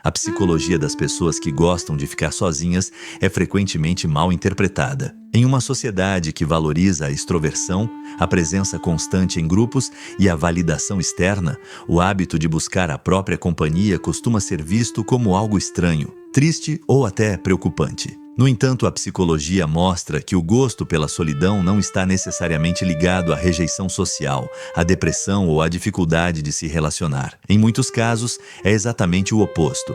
A psicologia das pessoas que gostam de ficar sozinhas é frequentemente mal interpretada. Em uma sociedade que valoriza a extroversão, a presença constante em grupos e a validação externa, o hábito de buscar a própria companhia costuma ser visto como algo estranho, triste ou até preocupante. No entanto, a psicologia mostra que o gosto pela solidão não está necessariamente ligado à rejeição social, à depressão ou à dificuldade de se relacionar. Em muitos casos, é exatamente o oposto.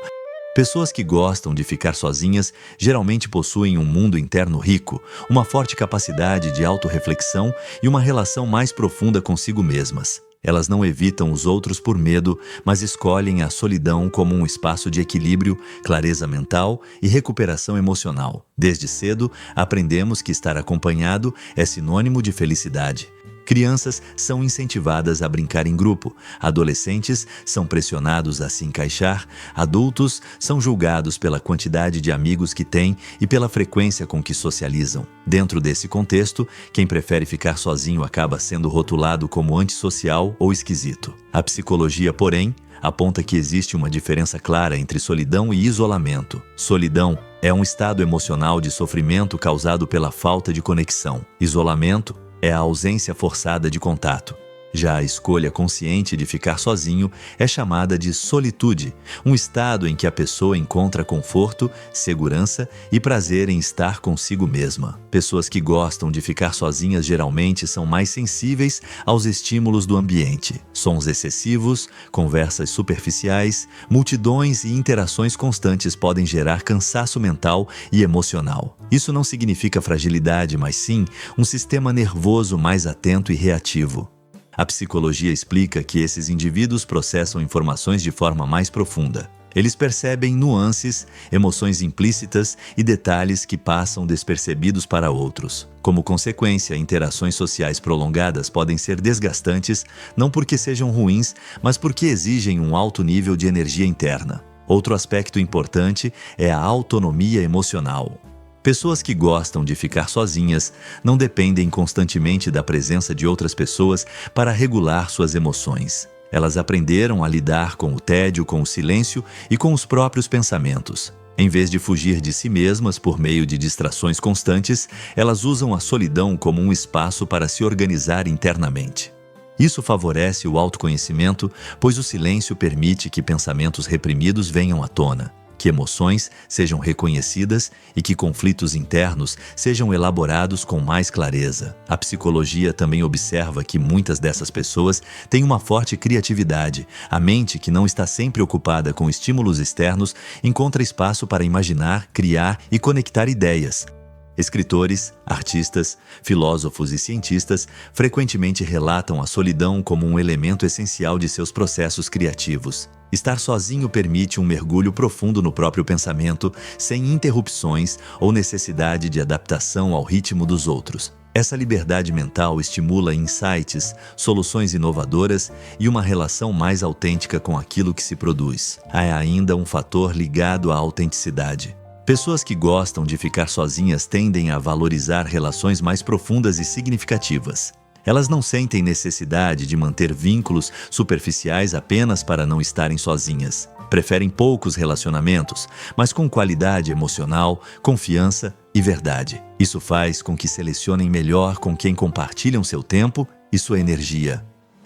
Pessoas que gostam de ficar sozinhas geralmente possuem um mundo interno rico, uma forte capacidade de autorreflexão e uma relação mais profunda consigo mesmas. Elas não evitam os outros por medo, mas escolhem a solidão como um espaço de equilíbrio, clareza mental e recuperação emocional. Desde cedo, aprendemos que estar acompanhado é sinônimo de felicidade. Crianças são incentivadas a brincar em grupo, adolescentes são pressionados a se encaixar, adultos são julgados pela quantidade de amigos que têm e pela frequência com que socializam. Dentro desse contexto, quem prefere ficar sozinho acaba sendo rotulado como antissocial ou esquisito. A psicologia, porém, aponta que existe uma diferença clara entre solidão e isolamento. Solidão é um estado emocional de sofrimento causado pela falta de conexão. Isolamento é a ausência forçada de contato. Já a escolha consciente de ficar sozinho é chamada de solitude, um estado em que a pessoa encontra conforto, segurança e prazer em estar consigo mesma. Pessoas que gostam de ficar sozinhas geralmente são mais sensíveis aos estímulos do ambiente. Sons excessivos, conversas superficiais, multidões e interações constantes podem gerar cansaço mental e emocional. Isso não significa fragilidade, mas sim um sistema nervoso mais atento e reativo. A psicologia explica que esses indivíduos processam informações de forma mais profunda. Eles percebem nuances, emoções implícitas e detalhes que passam despercebidos para outros. Como consequência, interações sociais prolongadas podem ser desgastantes, não porque sejam ruins, mas porque exigem um alto nível de energia interna. Outro aspecto importante é a autonomia emocional. Pessoas que gostam de ficar sozinhas não dependem constantemente da presença de outras pessoas para regular suas emoções. Elas aprenderam a lidar com o tédio, com o silêncio e com os próprios pensamentos. Em vez de fugir de si mesmas por meio de distrações constantes, elas usam a solidão como um espaço para se organizar internamente. Isso favorece o autoconhecimento, pois o silêncio permite que pensamentos reprimidos venham à tona, que emoções sejam reconhecidas e que conflitos internos sejam elaborados com mais clareza. A psicologia também observa que muitas dessas pessoas têm uma forte criatividade. A mente, que não está sempre ocupada com estímulos externos, encontra espaço para imaginar, criar e conectar ideias. Escritores, artistas, filósofos e cientistas frequentemente relatam a solidão como um elemento essencial de seus processos criativos. Estar sozinho permite um mergulho profundo no próprio pensamento, sem interrupções ou necessidade de adaptação ao ritmo dos outros. Essa liberdade mental estimula insights, soluções inovadoras e uma relação mais autêntica com aquilo que se produz. Há ainda um fator ligado à autenticidade. Pessoas que gostam de ficar sozinhas tendem a valorizar relações mais profundas e significativas. Elas não sentem necessidade de manter vínculos superficiais apenas para não estarem sozinhas. Preferem poucos relacionamentos, mas com qualidade emocional, confiança e verdade. Isso faz com que selecionem melhor com quem compartilham seu tempo e sua energia.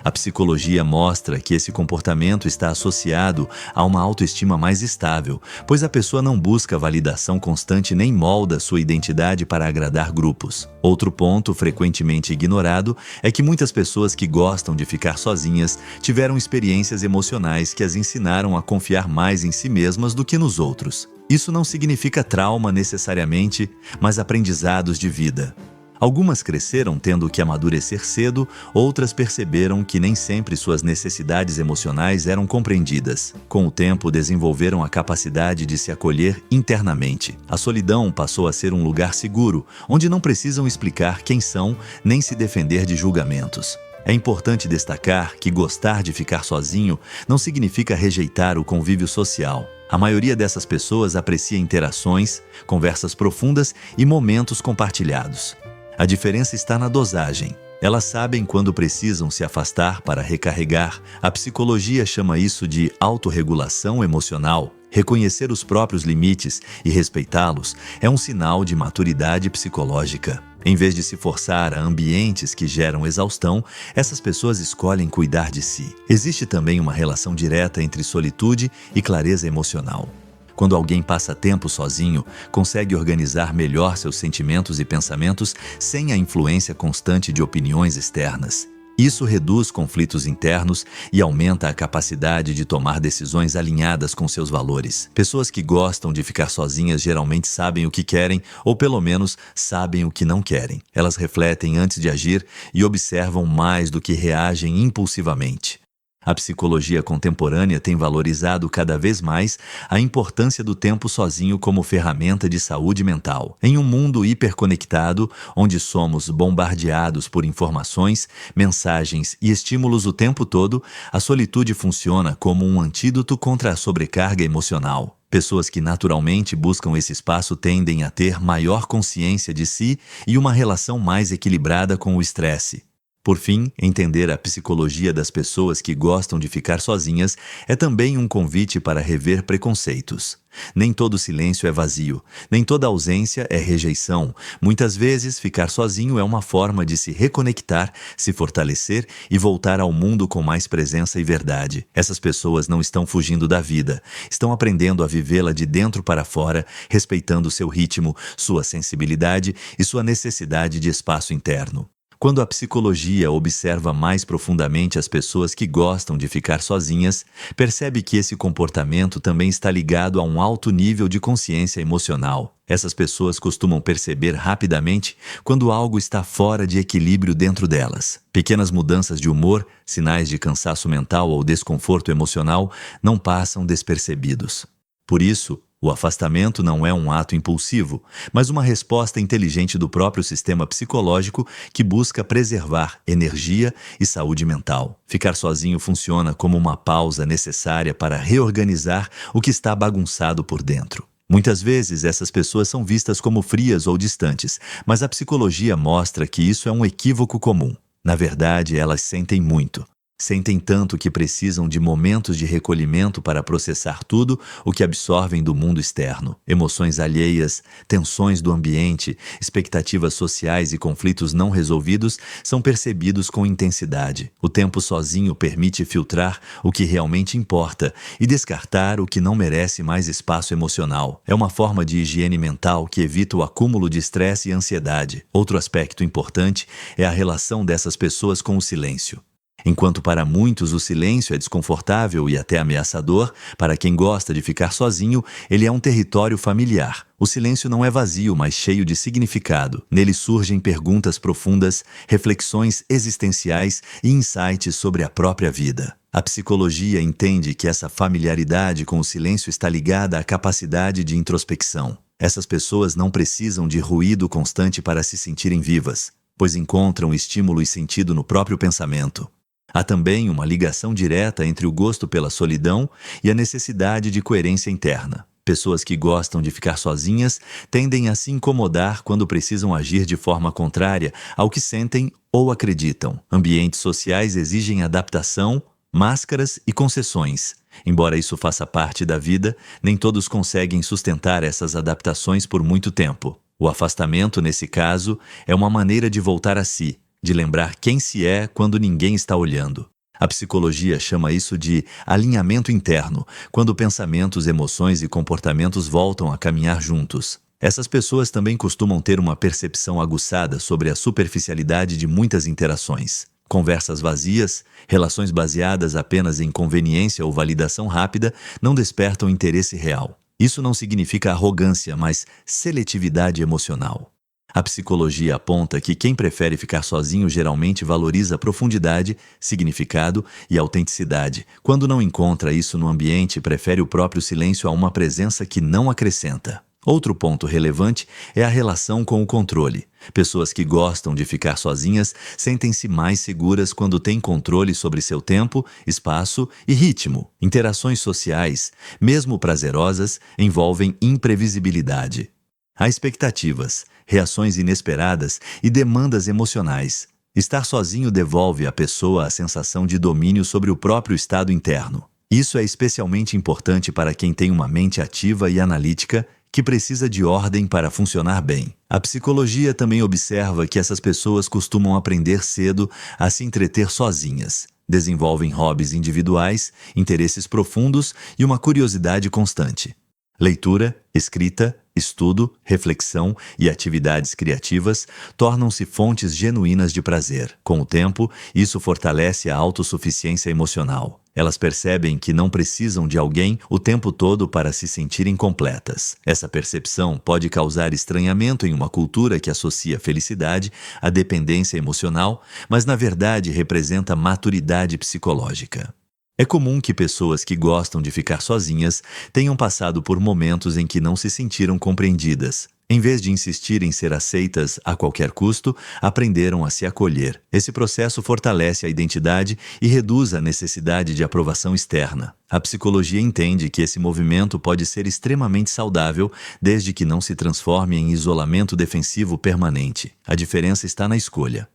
A psicologia mostra que esse comportamento está associado a uma autoestima mais estável, pois a pessoa não busca validação constante nem molda sua identidade para agradar grupos. Outro ponto frequentemente ignorado é que muitas pessoas que gostam de ficar sozinhas tiveram experiências emocionais que as ensinaram a confiar mais em si mesmas do que nos outros. Isso não significa trauma necessariamente, mas aprendizados de vida. Algumas cresceram tendo que amadurecer cedo, outras perceberam que nem sempre suas necessidades emocionais eram compreendidas. Com o tempo, desenvolveram a capacidade de se acolher internamente. A solidão passou a ser um lugar seguro, onde não precisam explicar quem são, nem se defender de julgamentos. É importante destacar que gostar de ficar sozinho não significa rejeitar o convívio social. A maioria dessas pessoas aprecia interações, conversas profundas e momentos compartilhados. A diferença está na dosagem. Elas sabem quando precisam se afastar para recarregar. A psicologia chama isso de autorregulação emocional. Reconhecer os próprios limites e respeitá-los é um sinal de maturidade psicológica. Em vez de se forçar a ambientes que geram exaustão, essas pessoas escolhem cuidar de si. Existe também uma relação direta entre solitude e clareza emocional. Quando alguém passa tempo sozinho, consegue organizar melhor seus sentimentos e pensamentos sem a influência constante de opiniões externas. Isso reduz conflitos internos e aumenta a capacidade de tomar decisões alinhadas com seus valores. Pessoas que gostam de ficar sozinhas geralmente sabem o que querem ou, pelo menos, sabem o que não querem. Elas refletem antes de agir e observam mais do que reagem impulsivamente. A psicologia contemporânea tem valorizado cada vez mais a importância do tempo sozinho como ferramenta de saúde mental. Em um mundo hiperconectado, onde somos bombardeados por informações, mensagens e estímulos o tempo todo, a solitude funciona como um antídoto contra a sobrecarga emocional. Pessoas que naturalmente buscam esse espaço tendem a ter maior consciência de si e uma relação mais equilibrada com o estresse. Por fim, entender a psicologia das pessoas que gostam de ficar sozinhas é também um convite para rever preconceitos. Nem todo silêncio é vazio, nem toda ausência é rejeição. Muitas vezes, ficar sozinho é uma forma de se reconectar, se fortalecer e voltar ao mundo com mais presença e verdade. Essas pessoas não estão fugindo da vida, estão aprendendo a vivê-la de dentro para fora, respeitando seu ritmo, sua sensibilidade e sua necessidade de espaço interno. Quando a psicologia observa mais profundamente as pessoas que gostam de ficar sozinhas, percebe que esse comportamento também está ligado a um alto nível de consciência emocional. Essas pessoas costumam perceber rapidamente quando algo está fora de equilíbrio dentro delas. Pequenas mudanças de humor, sinais de cansaço mental ou desconforto emocional não passam despercebidos. Por isso, o afastamento não é um ato impulsivo, mas uma resposta inteligente do próprio sistema psicológico que busca preservar energia e saúde mental. Ficar sozinho funciona como uma pausa necessária para reorganizar o que está bagunçado por dentro. Muitas vezes essas pessoas são vistas como frias ou distantes, mas a psicologia mostra que isso é um equívoco comum. Na verdade, elas sentem muito. Sentem tanto que precisam de momentos de recolhimento para processar tudo o que absorvem do mundo externo. Emoções alheias, tensões do ambiente, expectativas sociais e conflitos não resolvidos são percebidos com intensidade. O tempo sozinho permite filtrar o que realmente importa e descartar o que não merece mais espaço emocional. É uma forma de higiene mental que evita o acúmulo de estresse e ansiedade. Outro aspecto importante é a relação dessas pessoas com o silêncio. Enquanto para muitos o silêncio é desconfortável e até ameaçador, para quem gosta de ficar sozinho, ele é um território familiar. O silêncio não é vazio, mas cheio de significado. Nele surgem perguntas profundas, reflexões existenciais e insights sobre a própria vida. A psicologia entende que essa familiaridade com o silêncio está ligada à capacidade de introspecção. Essas pessoas não precisam de ruído constante para se sentirem vivas, pois encontram estímulo e sentido no próprio pensamento. Há também uma ligação direta entre o gosto pela solidão e a necessidade de coerência interna. Pessoas que gostam de ficar sozinhas tendem a se incomodar quando precisam agir de forma contrária ao que sentem ou acreditam. Ambientes sociais exigem adaptação, máscaras e concessões. Embora isso faça parte da vida, nem todos conseguem sustentar essas adaptações por muito tempo. O afastamento, nesse caso, é uma maneira de voltar a si, de lembrar quem se é quando ninguém está olhando. A psicologia chama isso de alinhamento interno, quando pensamentos, emoções e comportamentos voltam a caminhar juntos. Essas pessoas também costumam ter uma percepção aguçada sobre a superficialidade de muitas interações. Conversas vazias, relações baseadas apenas em conveniência ou validação rápida não despertam interesse real. Isso não significa arrogância, mas seletividade emocional. A psicologia aponta que quem prefere ficar sozinho geralmente valoriza profundidade, significado e autenticidade. Quando não encontra isso no ambiente, prefere o próprio silêncio a uma presença que não acrescenta. Outro ponto relevante é a relação com o controle. Pessoas que gostam de ficar sozinhas sentem-se mais seguras quando têm controle sobre seu tempo, espaço e ritmo. Interações sociais, mesmo prazerosas, envolvem imprevisibilidade. Há expectativas, reações inesperadas e demandas emocionais. Estar sozinho devolve à pessoa a sensação de domínio sobre o próprio estado interno. Isso é especialmente importante para quem tem uma mente ativa e analítica que precisa de ordem para funcionar bem. A psicologia também observa que essas pessoas costumam aprender cedo a se entreter sozinhas. Desenvolvem hobbies individuais, interesses profundos e uma curiosidade constante. Leitura, escrita, estudo, reflexão e atividades criativas tornam-se fontes genuínas de prazer. Com o tempo, isso fortalece a autossuficiência emocional. Elas percebem que não precisam de alguém o tempo todo para se sentirem completas. Essa percepção pode causar estranhamento em uma cultura que associa felicidade à dependência emocional, mas na verdade representa maturidade psicológica. É comum que pessoas que gostam de ficar sozinhas tenham passado por momentos em que não se sentiram compreendidas. Em vez de insistir em ser aceitas a qualquer custo, aprenderam a se acolher. Esse processo fortalece a identidade e reduz a necessidade de aprovação externa. A psicologia entende que esse movimento pode ser extremamente saudável desde que não se transforme em isolamento defensivo permanente. A diferença está na escolha.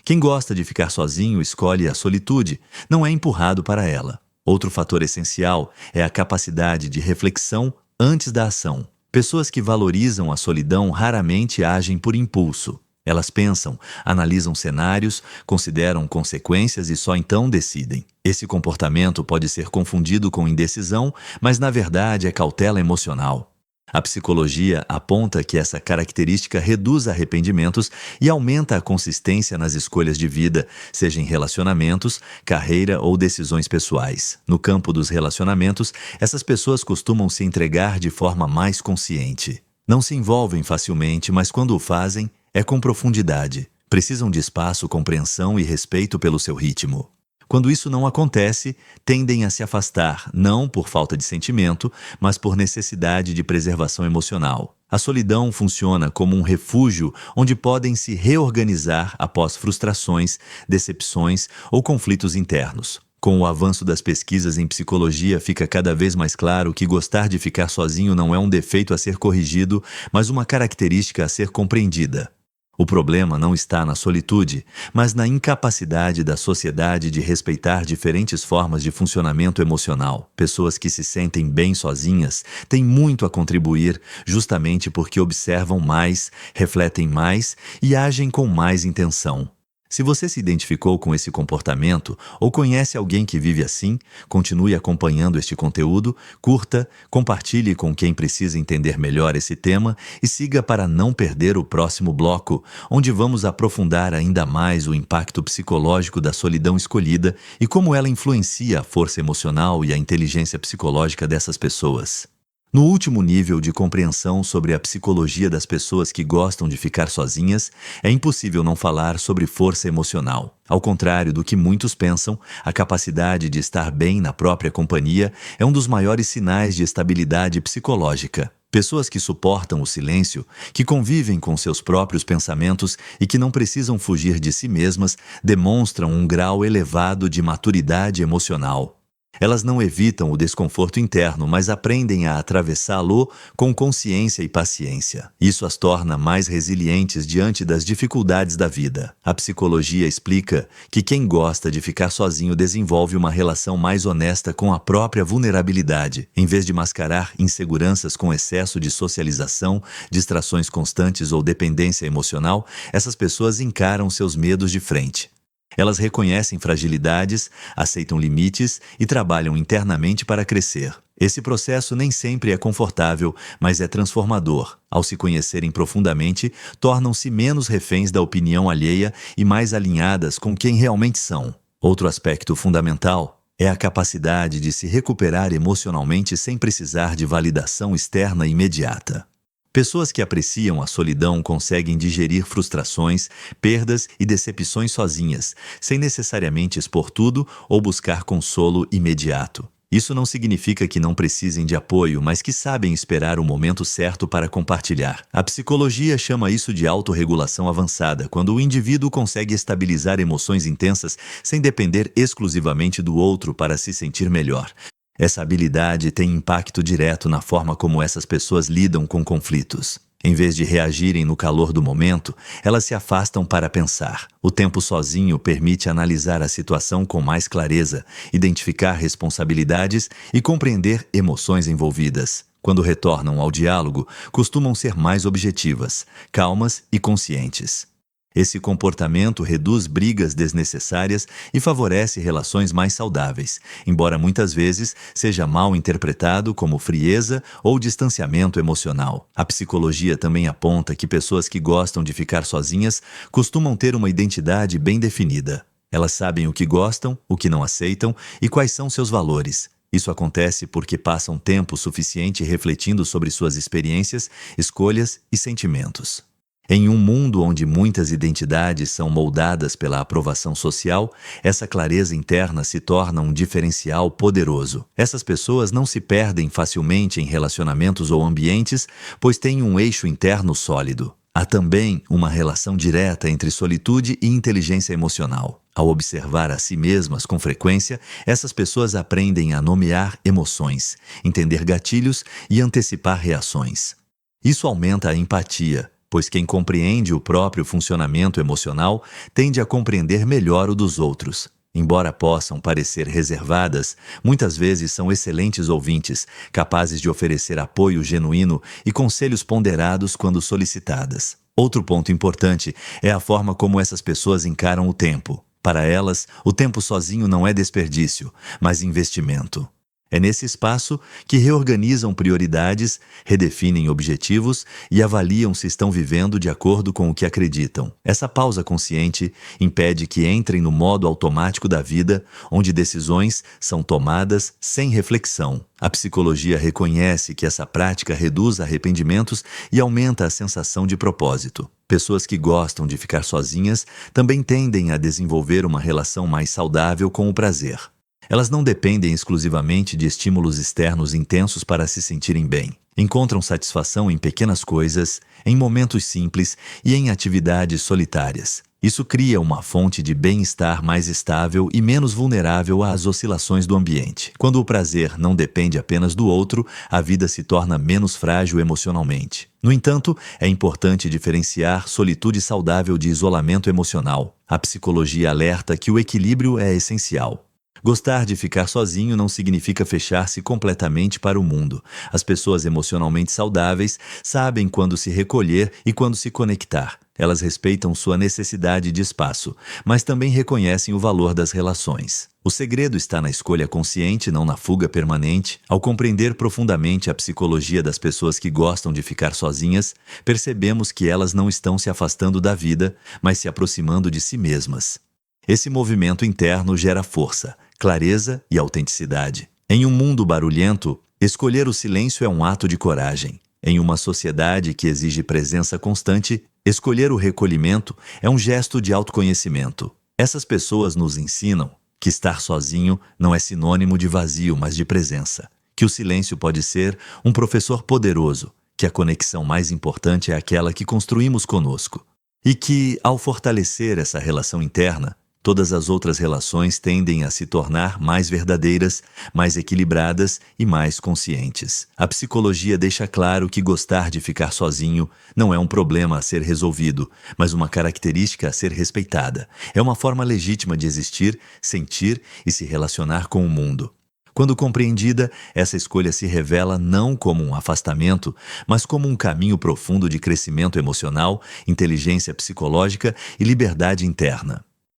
Quem gosta de ficar sozinho escolhe a solitude, não é empurrado para ela. Outro fator essencial é a capacidade de reflexão antes da ação. Pessoas que valorizam a solidão raramente agem por impulso. Elas pensam, analisam cenários, consideram consequências e só então decidem. Esse comportamento pode ser confundido com indecisão, mas na verdade é cautela emocional. A psicologia aponta que essa característica reduz arrependimentos e aumenta a consistência nas escolhas de vida, seja em relacionamentos, carreira ou decisões pessoais. No campo dos relacionamentos, essas pessoas costumam se entregar de forma mais consciente. Não se envolvem facilmente, mas quando o fazem, é com profundidade. Precisam de espaço, compreensão e respeito pelo seu ritmo. Quando isso não acontece, tendem a se afastar, não por falta de sentimento, mas por necessidade de preservação emocional. A solidão funciona como um refúgio onde podem se reorganizar após frustrações, decepções ou conflitos internos. Com o avanço das pesquisas em psicologia, fica cada vez mais claro que gostar de ficar sozinho não é um defeito a ser corrigido, mas uma característica a ser compreendida. O problema não está na solitude, mas na incapacidade da sociedade de respeitar diferentes formas de funcionamento emocional. Pessoas que se sentem bem sozinhas têm muito a contribuir justamente porque observam mais, refletem mais e agem com mais intenção. Se você se identificou com esse comportamento ou conhece alguém que vive assim, continue acompanhando este conteúdo, curta, compartilhe com quem precisa entender melhor esse tema e siga para não perder o próximo bloco, onde vamos aprofundar ainda mais o impacto psicológico da solidão escolhida e como ela influencia a força emocional e a inteligência psicológica dessas pessoas. No último nível de compreensão sobre a psicologia das pessoas que gostam de ficar sozinhas, é impossível não falar sobre força emocional. Ao contrário do que muitos pensam, a capacidade de estar bem na própria companhia é um dos maiores sinais de estabilidade psicológica. Pessoas que suportam o silêncio, que convivem com seus próprios pensamentos e que não precisam fugir de si mesmas, demonstram um grau elevado de maturidade emocional. Elas não evitam o desconforto interno, mas aprendem a atravessá-lo com consciência e paciência. Isso as torna mais resilientes diante das dificuldades da vida. A psicologia explica que quem gosta de ficar sozinho desenvolve uma relação mais honesta com a própria vulnerabilidade. Em vez de mascarar inseguranças com excesso de socialização, distrações constantes ou dependência emocional, essas pessoas encaram seus medos de frente. Elas reconhecem fragilidades, aceitam limites e trabalham internamente para crescer. Esse processo nem sempre é confortável, mas é transformador. Ao se conhecerem profundamente, tornam-se menos reféns da opinião alheia e mais alinhadas com quem realmente são. Outro aspecto fundamental é a capacidade de se recuperar emocionalmente sem precisar de validação externa imediata. Pessoas que apreciam a solidão conseguem digerir frustrações, perdas e decepções sozinhas, sem necessariamente expor tudo ou buscar consolo imediato. Isso não significa que não precisem de apoio, mas que sabem esperar o momento certo para compartilhar. A psicologia chama isso de autorregulação avançada, quando o indivíduo consegue estabilizar emoções intensas sem depender exclusivamente do outro para se sentir melhor. Essa habilidade tem impacto direto na forma como essas pessoas lidam com conflitos. Em vez de reagirem no calor do momento, elas se afastam para pensar. O tempo sozinho permite analisar a situação com mais clareza, identificar responsabilidades e compreender emoções envolvidas. Quando retornam ao diálogo, costumam ser mais objetivas, calmas e conscientes. Esse comportamento reduz brigas desnecessárias e favorece relações mais saudáveis, embora muitas vezes seja mal interpretado como frieza ou distanciamento emocional. A psicologia também aponta que pessoas que gostam de ficar sozinhas costumam ter uma identidade bem definida. Elas sabem o que gostam, o que não aceitam e quais são seus valores. Isso acontece porque passam tempo suficiente refletindo sobre suas experiências, escolhas e sentimentos. Em um mundo onde muitas identidades são moldadas pela aprovação social, essa clareza interna se torna um diferencial poderoso. Essas pessoas não se perdem facilmente em relacionamentos ou ambientes, pois têm um eixo interno sólido. Há também uma relação direta entre solitude e inteligência emocional. Ao observar a si mesmas com frequência, essas pessoas aprendem a nomear emoções, entender gatilhos e antecipar reações. Isso aumenta a empatia, pois quem compreende o próprio funcionamento emocional tende a compreender melhor o dos outros. Embora possam parecer reservadas, muitas vezes são excelentes ouvintes, capazes de oferecer apoio genuíno e conselhos ponderados quando solicitadas. Outro ponto importante é a forma como essas pessoas encaram o tempo. Para elas, o tempo sozinho não é desperdício, mas investimento. É nesse espaço que reorganizam prioridades, redefinem objetivos e avaliam se estão vivendo de acordo com o que acreditam. Essa pausa consciente impede que entrem no modo automático da vida, onde decisões são tomadas sem reflexão. A psicologia reconhece que essa prática reduz arrependimentos e aumenta a sensação de propósito. Pessoas que gostam de ficar sozinhas também tendem a desenvolver uma relação mais saudável com o prazer. Elas não dependem exclusivamente de estímulos externos intensos para se sentirem bem. Encontram satisfação em pequenas coisas, em momentos simples e em atividades solitárias. Isso cria uma fonte de bem-estar mais estável e menos vulnerável às oscilações do ambiente. Quando o prazer não depende apenas do outro, a vida se torna menos frágil emocionalmente. No entanto, é importante diferenciar solitude saudável de isolamento emocional. A psicologia alerta que o equilíbrio é essencial. Gostar de ficar sozinho não significa fechar-se completamente para o mundo. As pessoas emocionalmente saudáveis sabem quando se recolher e quando se conectar. Elas respeitam sua necessidade de espaço, mas também reconhecem o valor das relações. O segredo está na escolha consciente, não na fuga permanente. Ao compreender profundamente a psicologia das pessoas que gostam de ficar sozinhas, percebemos que elas não estão se afastando da vida, mas se aproximando de si mesmas. Esse movimento interno gera força, clareza e autenticidade. Em um mundo barulhento, escolher o silêncio é um ato de coragem. Em uma sociedade que exige presença constante, escolher o recolhimento é um gesto de autoconhecimento. Essas pessoas nos ensinam que estar sozinho não é sinônimo de vazio, mas de presença. Que o silêncio pode ser um professor poderoso, que a conexão mais importante é aquela que construímos conosco. E que, ao fortalecer essa relação interna, todas as outras relações tendem a se tornar mais verdadeiras, mais equilibradas e mais conscientes. A psicologia deixa claro que gostar de ficar sozinho não é um problema a ser resolvido, mas uma característica a ser respeitada. É uma forma legítima de existir, sentir e se relacionar com o mundo. Quando compreendida, essa escolha se revela não como um afastamento, mas como um caminho profundo de crescimento emocional, inteligência psicológica e liberdade interna.